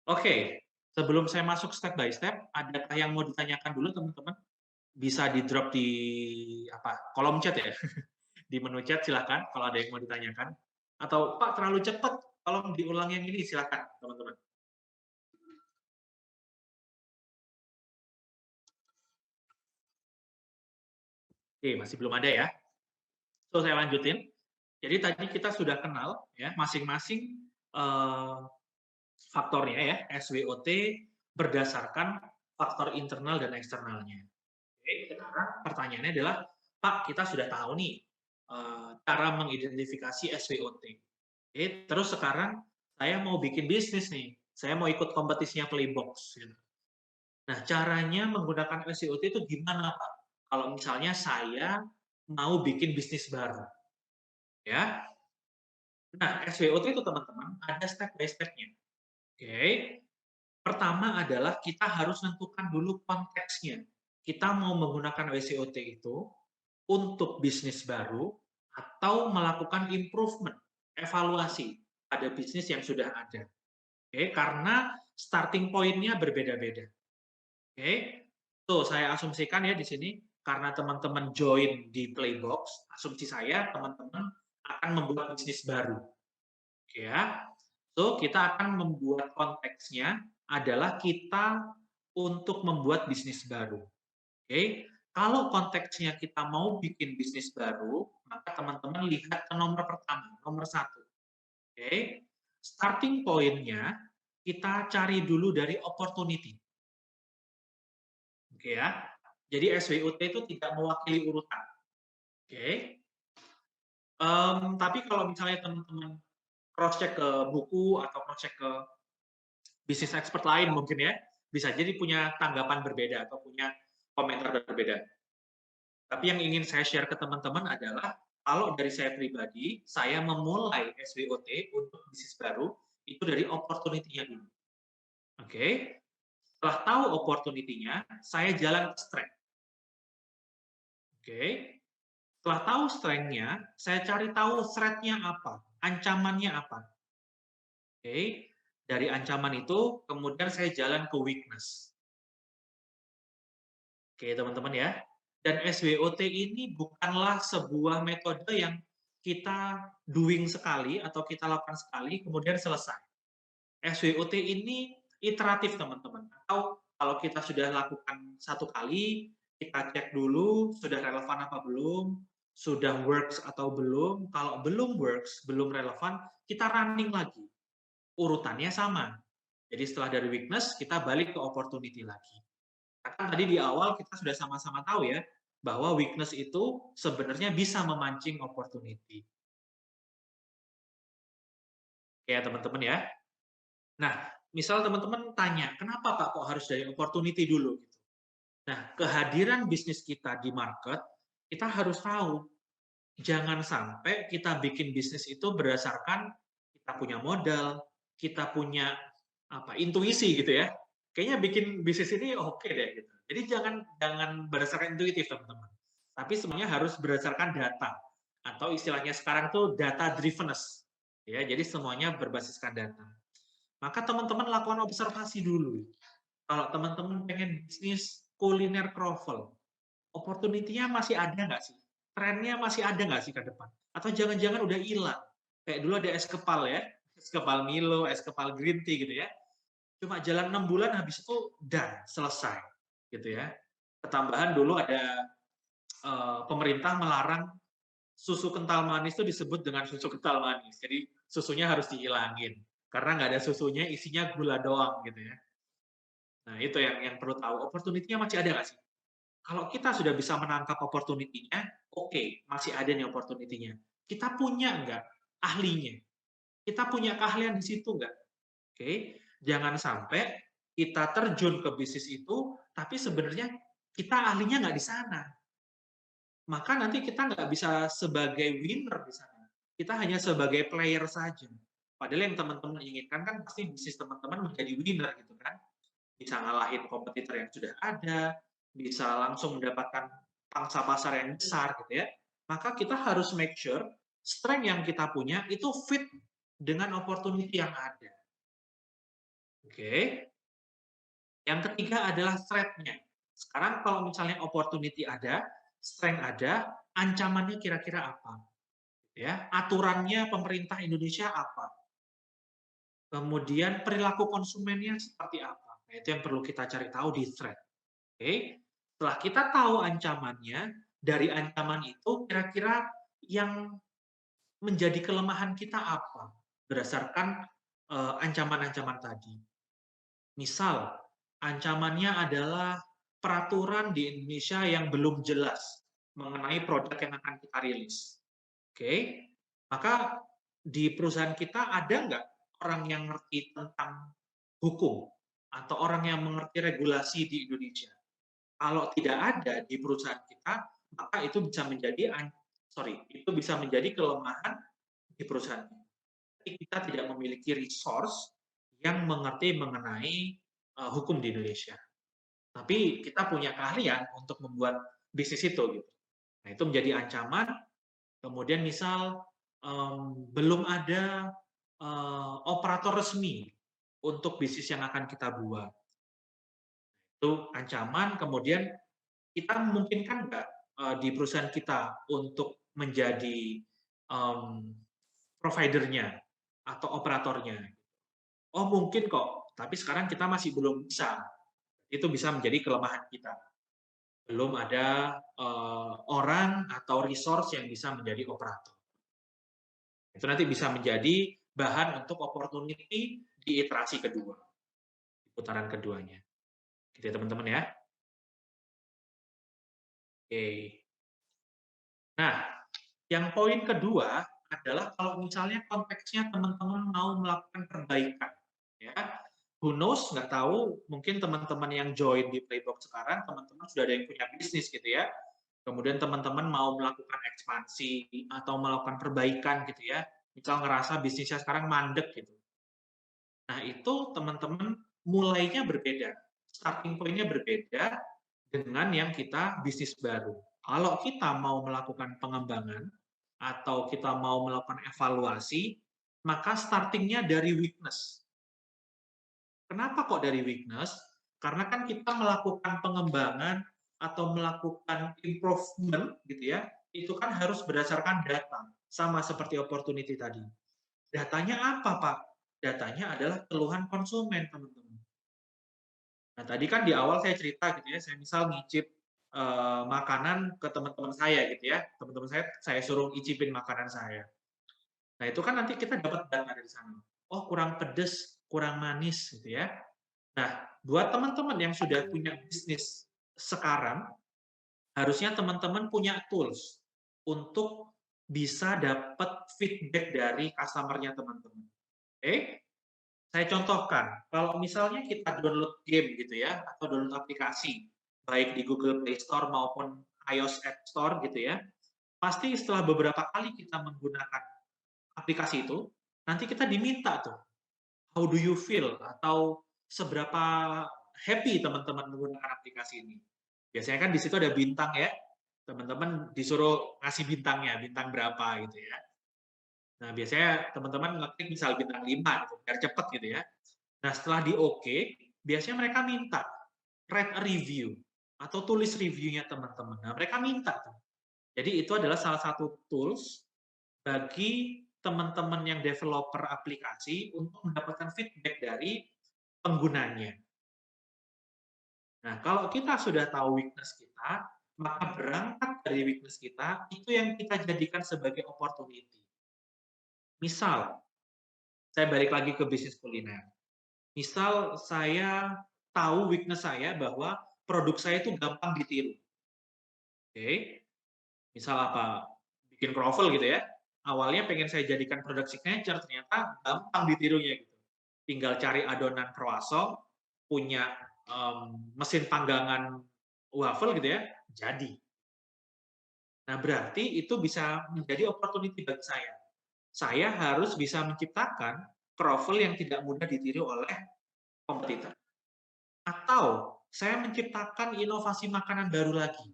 Oke, sebelum saya masuk step by step, adakah yang mau ditanyakan dulu teman-teman? Bisa di-drop di kolom chat ya, di menu chat silakan kalau ada yang mau ditanyakan. Atau, "Pak terlalu cepat, tolong diulang yang ini," silakan teman-teman. Oke, masih belum ada ya? So, saya lanjutin. Jadi tadi kita sudah kenal ya masing-masing, faktornya ya, SWOT berdasarkan faktor internal dan eksternalnya. Oke, sekarang pertanyaannya adalah, "Pak, kita sudah tahu nih, cara mengidentifikasi SWOT. Oke, terus sekarang saya mau bikin bisnis nih, saya mau ikut kompetisinya Playbox," gitu. Nah, caranya menggunakan SWOT itu gimana, Pak? Kalau misalnya saya mau bikin bisnis baru, ya. Nah, SWOT itu teman-teman ada step by step-nya, oke. Pertama adalah kita harus tentukan dulu konteksnya. Kita mau menggunakan SWOT itu untuk bisnis baru atau melakukan improvement, evaluasi pada bisnis yang sudah ada. Oke, karena starting point-nya berbeda-beda. Oke, tuh saya asumsikan ya di sini karena teman-teman join di Playbox, asumsi saya teman-teman akan membuat bisnis baru. Oke ya. So, kita akan membuat konteksnya adalah kita untuk membuat bisnis baru. Oke, kalau konteksnya kita mau bikin bisnis baru, maka teman-teman lihat ke nomor pertama, nomor satu. Oke, starting point-nya kita cari dulu dari opportunity. Oke ya. Jadi SWOT itu tidak mewakili urutan. Oke. Tapi kalau misalnya teman-teman cross check ke buku atau cross check ke bisnis expert lain mungkin ya, bisa jadi punya tanggapan berbeda atau punya komentar berbeda. Tapi yang ingin saya share ke teman-teman adalah, kalau dari saya pribadi, saya memulai SWOT untuk bisnis baru, itu dari opportunity-nya dulu. Oke, setelah tahu opportunity-nya, saya jalan ke strength. Oke, setelah tahu strength-nya, saya cari tahu threat-nya apa, ancamannya apa. Oke, dari ancaman itu, kemudian saya jalan ke weakness. Oke, teman-teman ya. Dan SWOT ini bukanlah sebuah metode yang kita doing sekali atau kita lakukan sekali kemudian selesai. SWOT ini iteratif, teman-teman. Atau kalau kita sudah lakukan satu kali, kita cek dulu sudah relevan apa belum, sudah works atau belum. Kalau belum works, belum relevan, kita running lagi. Urutannya sama. Jadi setelah dari weakness, kita balik ke opportunity lagi. Kan tadi di awal kita sudah sama-sama tahu ya, bahwa weakness itu sebenarnya bisa memancing opportunity. Ya teman-teman ya. Nah, misal teman-teman tanya, "Kenapa Pak kok harus dari opportunity dulu?" Gitu. Nah, kehadiran bisnis kita di market, kita harus tahu, jangan sampai kita bikin bisnis itu berdasarkan kita punya modal, kita punya intuisi gitu ya. Kayaknya bikin bisnis ini oke deh gitu. Jadi jangan jangan berdasarkan intuitif teman-teman. Tapi semuanya harus berdasarkan data atau istilahnya sekarang tuh data drivenness. Ya, jadi semuanya berbasiskan data. Maka teman-teman lakukan observasi dulu. Kalau teman-teman pengen bisnis kuliner kroffel, opportunity-nya masih ada nggak sih? Trennya masih ada nggak sih ke depan? Atau jangan-jangan udah hilang? Kayak dulu ada es kepal ya, es kepal Milo, es kepal green tea gitu ya. Cuma jalan 6 bulan habis itu done, selesai gitu ya. Ketambahan dulu ada pemerintah melarang susu kental manis itu disebut dengan susu kental manis. Jadi susunya harus dihilangin karena nggak ada susunya, isinya gula doang gitu ya. Nah itu yang perlu tahu. Opportunity-nya masih ada nggak sih? Kalau kita sudah bisa menangkap opportunity-nya, oke, masih ada nih opportunity-nya. Kita punya nggak ahlinya? Kita punya keahlian di situ nggak? Oke, jangan sampai kita terjun ke bisnis itu, tapi sebenarnya kita ahlinya nggak di sana. Maka nanti kita nggak bisa sebagai winner di sana. Kita hanya sebagai player saja. Padahal yang teman-teman inginkan kan pasti bisnis teman-teman menjadi winner gitu kan. Bisa ngalahin kompetitor yang sudah ada, bisa langsung mendapatkan pangsa pasar yang besar gitu ya. Maka kita harus make sure strength yang kita punya itu fit dengan opportunity yang ada. Oke. Yang ketiga adalah threat-nya. Sekarang kalau misalnya opportunity ada, strength ada, ancamannya kira-kira apa? Ya, aturannya pemerintah Indonesia apa? Kemudian perilaku konsumennya seperti apa? Nah, itu yang perlu kita cari tahu di threat. Oke. Setelah kita tahu ancamannya, dari ancaman itu kira-kira yang menjadi kelemahan kita apa? Berdasarkan ancaman-ancaman tadi. Misal, ancamannya adalah peraturan di Indonesia yang belum jelas mengenai produk yang akan kita rilis. Oke, maka di perusahaan kita ada nggak orang yang ngerti tentang hukum atau orang yang mengerti regulasi di Indonesia? Kalau tidak ada di perusahaan kita, maka itu bisa menjadi itu bisa menjadi kelemahan di perusahaan kita. Jadi kita tidak memiliki resource yang mengerti mengenai hukum di Indonesia. Tapi kita punya keahlian untuk membuat bisnis itu gitu. Nah, itu menjadi ancaman. Kemudian misal belum ada operator resmi untuk bisnis yang akan kita buat. Itu ancaman. Kemudian kita memungkinkan nggak di perusahaan kita untuk menjadi providernya atau operatornya? Oh mungkin kok, tapi sekarang kita masih belum bisa. Itu bisa menjadi kelemahan kita. Belum ada orang atau resource yang bisa menjadi operator. Itu nanti bisa menjadi bahan untuk opportunity di iterasi kedua, di putaran keduanya. Gitu ya teman-teman ya. Oke. Nah, yang poin kedua adalah kalau misalnya konteksnya teman-teman mau melakukan perbaikan, ya. Who knows, nggak tahu, mungkin teman-teman yang join di Playbox sekarang, teman-teman sudah ada yang punya bisnis gitu ya. Kemudian teman-teman mau melakukan ekspansi atau melakukan perbaikan gitu ya. Misal ngerasa bisnisnya sekarang mandek gitu. Nah, itu teman-teman mulainya berbeda. Starting point-nya berbeda dengan yang kita bisnis baru. Kalau kita mau melakukan pengembangan atau kita mau melakukan evaluasi, maka starting-nya dari weakness. Kenapa kok dari weakness? Karena kan kita melakukan pengembangan atau melakukan improvement gitu ya, itu kan harus berdasarkan data, sama seperti opportunity tadi. Datanya apa, Pak? Datanya adalah keluhan konsumen, teman-teman. Nah, tadi kan di awal saya cerita gitu ya, saya misal ngicip makanan ke teman-teman saya gitu ya, teman-teman saya suruh icipin makanan saya. Nah, itu kan nanti kita dapat data dari sana. Oh, kurang pedes, kurang manis gitu ya. Nah, buat teman-teman yang sudah punya bisnis sekarang, harusnya teman-teman punya tools untuk bisa dapat feedback dari customer-nya teman-teman. Oke? Saya contohkan, kalau misalnya kita download game gitu ya, atau download aplikasi, baik di Google Play Store maupun iOS App Store gitu ya, pasti setelah beberapa kali kita menggunakan aplikasi itu, nanti kita diminta tuh, how do you feel? Atau seberapa happy teman-teman menggunakan aplikasi ini. Biasanya kan di situ ada bintang ya, teman-teman disuruh ngasih bintangnya, bintang berapa gitu ya. Nah, biasanya teman-teman ngeklik misal bintang 5 gitu, biar cepet gitu ya. Nah, setelah di oke, biasanya mereka minta write a review atau tulis reviewnya teman-teman. Nah, mereka minta tuh. Jadi itu adalah salah satu tools bagi teman-teman yang developer aplikasi untuk mendapatkan feedback dari penggunanya. Nah, kalau kita sudah tahu weakness kita, maka berangkat dari weakness kita, itu yang kita jadikan sebagai opportunity. Misal, saya balik lagi ke bisnis kuliner. Misal saya tahu weakness saya bahwa produk saya itu gampang ditiru. Oke, misal apa? Bikin kroffel gitu ya. Awalnya pengen saya jadikan produk signature, ternyata gampang ditirunya gitu. Tinggal cari adonan croissant, punya mesin panggangan waffle gitu ya, jadi. Nah, berarti itu bisa menjadi opportunity bagi saya. Saya harus bisa menciptakan kroffel yang tidak mudah ditiru oleh kompetitor. Atau saya menciptakan inovasi makanan baru lagi.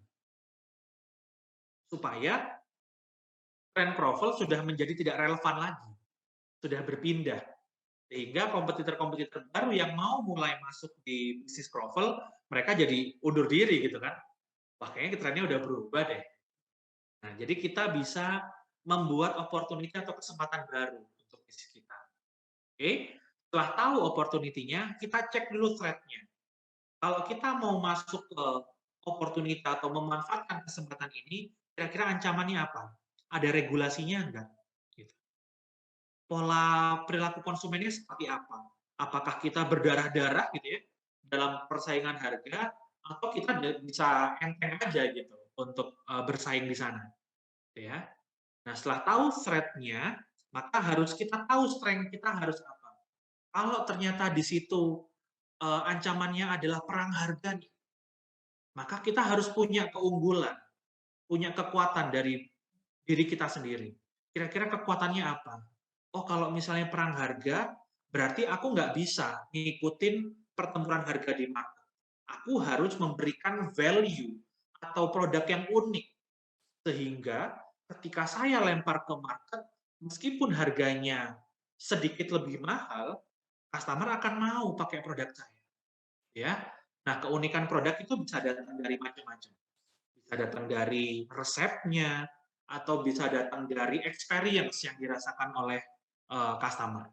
Supaya tren kroffel sudah menjadi tidak relevan lagi. Sudah berpindah. Sehingga kompetitor-kompetitor baru yang mau mulai masuk di bisnis travel, mereka jadi undur diri gitu kan. Wah, kayaknya trennya udah berubah deh. Nah, jadi kita bisa membuat opportunity atau kesempatan baru untuk bisnis kita. Oke, setelah tahu opportunity-nya, kita cek dulu threat-nya. Kalau kita mau masuk ke opportunity atau memanfaatkan kesempatan ini, kira-kira ancamannya apa? Ada regulasinya enggak? Gitu. Pola perilaku konsumennya seperti apa? Apakah kita berdarah-darah gitu ya dalam persaingan harga atau kita bisa enteng aja gitu untuk bersaing di sana, gitu ya. Nah, setelah tahu threat-nya, maka harus kita tahu strength kita harus apa. Kalau ternyata di situ ancamannya adalah perang harga nih, maka kita harus punya keunggulan, punya kekuatan dari diri kita sendiri. Kira-kira kekuatannya apa? Oh, kalau misalnya perang harga, berarti aku nggak bisa ngikutin pertempuran harga di market. Aku harus memberikan value atau produk yang unik. Sehingga ketika saya lempar ke market, meskipun harganya sedikit lebih mahal, customer akan mau pakai produk saya. Ya. Nah, keunikan produk itu bisa datang dari macam-macam. Bisa datang dari resepnya, atau bisa datang dari experience yang dirasakan oleh customer.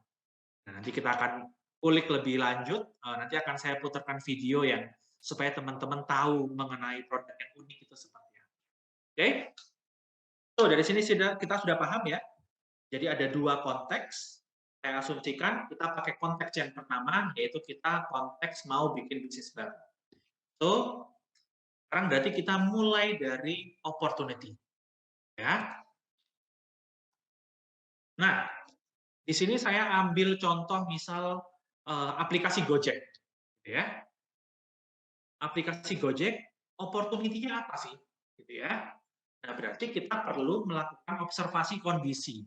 Nah, nanti kita akan kulik lebih lanjut, nanti akan saya putarkan video yang supaya teman-teman tahu mengenai produk yang unik itu seperti apa. Oke? So, dari sini kita sudah paham ya. Jadi ada dua konteks. Saya asumsikan kita pakai konteks yang pertama, yaitu kita konteks mau bikin bisnis baru. So, sekarang berarti kita mulai dari opportunity. Ya. Nah, di sini saya ambil contoh misal aplikasi Gojek, gitu ya. Aplikasi Gojek, opportunity-nya apa sih? Gitu ya. Nah, berarti kita perlu melakukan observasi kondisi.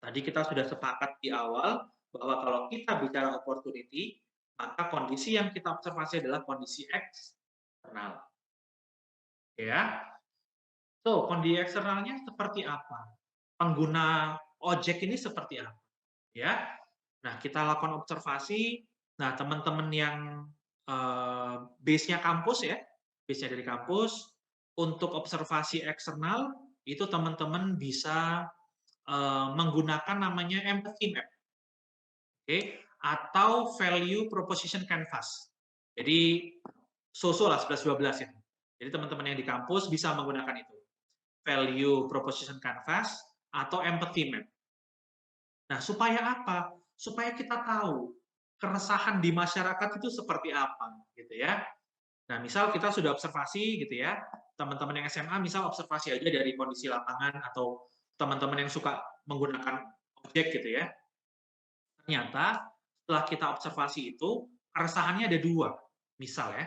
Tadi kita sudah sepakat di awal bahwa kalau kita bicara opportunity, maka kondisi yang kita observasi adalah kondisi eksternal. Ya. So, kondisi eksternalnya seperti apa? Pengguna ojek ini seperti apa? Ya. Nah, kita lakukan observasi. Nah, teman-teman yang base-nya kampus ya, base-nya dari kampus, untuk observasi eksternal, itu teman-teman bisa menggunakan namanya empathy map, oke, atau value proposition canvas. Jadi so-so lah 11-12 ya. Jadi teman-teman yang di kampus bisa menggunakan itu. Value proposition canvas atau empathy map. Nah, supaya apa? Supaya kita tahu keresahan di masyarakat itu seperti apa, gitu ya. Nah, misal kita sudah observasi gitu ya, teman-teman yang SMA misal observasi aja dari kondisi lapangan atau teman-teman yang suka menggunakan ojek gitu ya. Ternyata setelah kita observasi itu, keresahannya ada dua. Misal ya,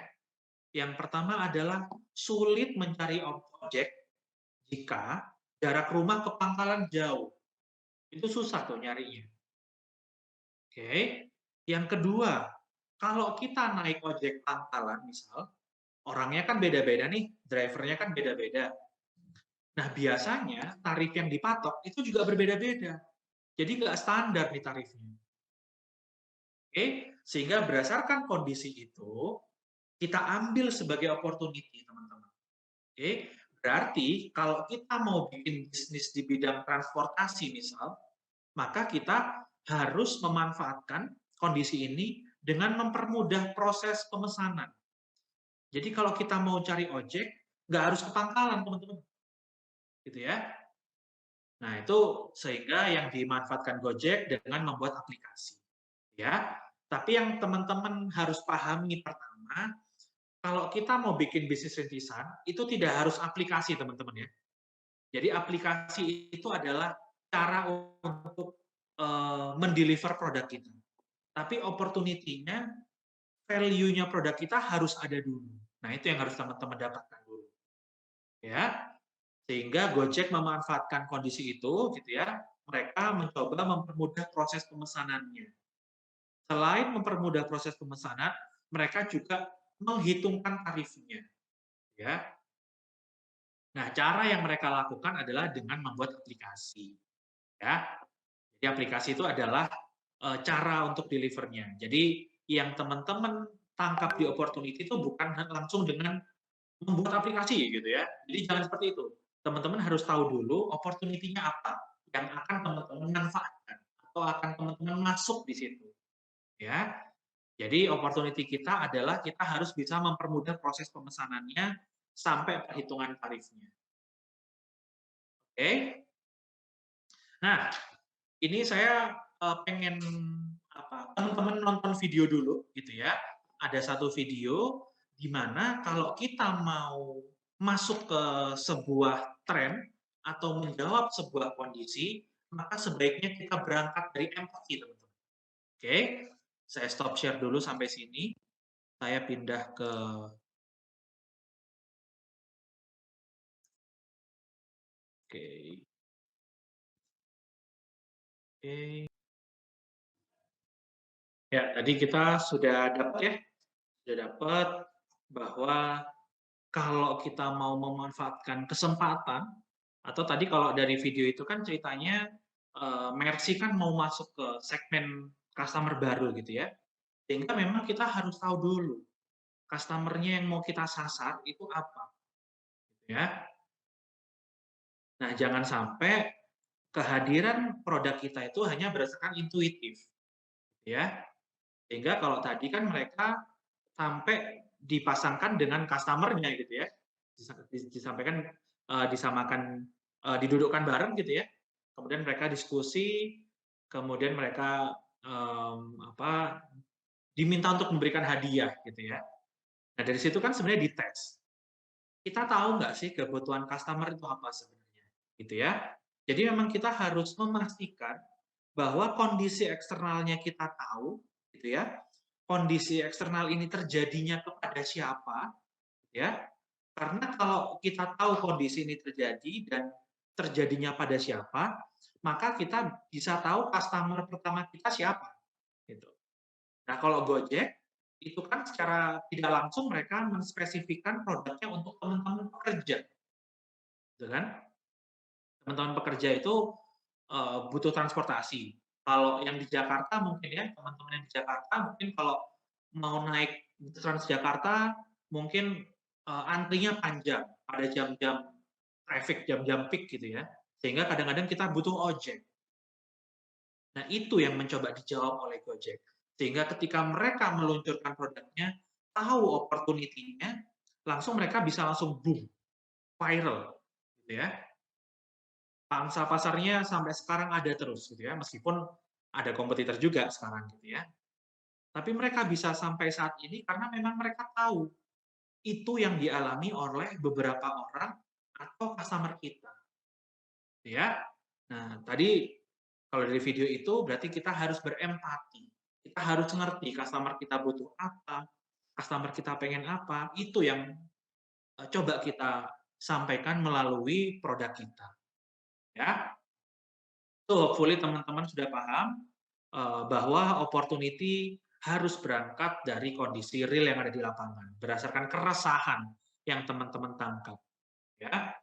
yang pertama adalah sulit mencari ojek jika jarak rumah ke pangkalan jauh. Itu susah tuh nyarinya. Oke. Yang kedua, kalau kita naik ojek pangkalan misal, orangnya kan beda-beda nih, drivernya kan beda-beda. Nah, biasanya tarif yang dipatok itu juga berbeda-beda. Jadi nggak standar nih tarifnya. Oke, sehingga berdasarkan kondisi itu, kita ambil sebagai opportunity, teman-teman. Oke, berarti kalau kita mau bikin bisnis di bidang transportasi misal, maka kita harus memanfaatkan kondisi ini dengan mempermudah proses pemesanan. Jadi kalau kita mau cari ojek, nggak harus ke pangkalan, teman-teman. Gitu ya. Nah, itu sehingga yang dimanfaatkan Gojek dengan membuat aplikasi. Ya. Tapi yang teman-teman harus pahami pertama, kalau kita mau bikin bisnis rintisan, itu tidak harus aplikasi, teman-teman ya. Jadi aplikasi itu adalah cara untuk mendeliver produk kita. Tapi opportunity-nya, value-nya produk kita harus ada dulu. Nah, itu yang harus teman-teman dapatkan dulu. Ya. Sehingga Gojek memanfaatkan kondisi itu gitu ya, mereka mencoba mempermudah proses pemesanannya. Selain mempermudah proses pemesanan, mereka juga menghitungkan tarifnya, ya. Nah, cara yang mereka lakukan adalah dengan membuat aplikasi, ya. Jadi aplikasi itu adalah cara untuk delivernya. Jadi yang teman-teman tangkap di opportunity itu bukan langsung dengan membuat aplikasi gitu ya. Jadi jangan seperti itu. Teman-teman harus tahu dulu opportunity-nya apa yang akan teman-teman manfaatkan atau akan teman-teman masuk di situ, ya. Jadi opportunity kita adalah kita harus bisa mempermudah proses pemesanannya sampai perhitungan tarifnya. Oke. Nah, ini saya pengen teman-teman nonton video dulu gitu ya. Ada satu video di mana kalau kita mau masuk ke sebuah tren atau menjawab sebuah kondisi, maka sebaiknya kita berangkat dari empati, teman-teman. Oke, saya stop share dulu sampai sini. Saya pindah ke oke, oke. Ya, tadi kita sudah dapat ya, sudah dapat bahwa kalau kita mau memanfaatkan kesempatan, atau tadi kalau dari video itu kan ceritanya, Mercy kan mau masuk ke segmen customer baru gitu ya, sehingga memang kita harus tahu dulu customer-nya yang mau kita sasar itu apa, gitu ya. Nah, jangan sampai kehadiran produk kita itu hanya berdasarkan intuitif, gitu ya. Sehingga kalau tadi kan mereka sampai dipasangkan dengan customer-nya gitu ya, disampaikan, disamakan, didudukkan bareng gitu ya, kemudian mereka diskusi, kemudian mereka, diminta untuk memberikan hadiah gitu ya. Nah dari situ kan sebenarnya dites, kita tahu nggak sih kebutuhan customer itu apa sebenarnya, gitu ya. Jadi memang kita harus memastikan bahwa kondisi eksternalnya kita tahu, gitu ya. Kondisi eksternal ini terjadinya kepada siapa, ya. Karena kalau kita tahu kondisi ini terjadi dan terjadinya pada siapa, maka kita bisa tahu customer pertama kita siapa, gitu. Nah, kalau Gojek itu kan secara tidak langsung mereka menspesifikkan produknya untuk teman-teman pekerja, gitu kan? Teman-teman pekerja itu butuh transportasi. Kalau yang di Jakarta mungkin ya, teman-teman yang di Jakarta mungkin kalau mau naik Transjakarta mungkin antrinya panjang pada jam-jam traffic, jam-jam peak gitu ya. Sehingga kadang-kadang kita butuh ojek. Nah, itu yang mencoba dijawab oleh Gojek. Sehingga ketika mereka meluncurkan produknya, tahu opportunity-nya, langsung mereka bisa langsung boom, viral gitu ya. Pangsa pasarnya sampai sekarang ada terus gitu ya, meskipun ada kompetitor juga sekarang gitu ya. Tapi mereka bisa sampai saat ini karena memang mereka tahu itu yang dialami oleh beberapa orang atau customer kita, gitu ya. Nah, tadi kalau dari video itu berarti kita harus berempati. Kita harus ngerti customer kita butuh apa, customer kita pengen apa, itu yang coba kita sampaikan melalui produk kita, ya. So, hopefully teman-teman sudah paham bahwa opportunity harus berangkat dari kondisi real yang ada di lapangan, berdasarkan keresahan yang teman-teman tangkap. Ya,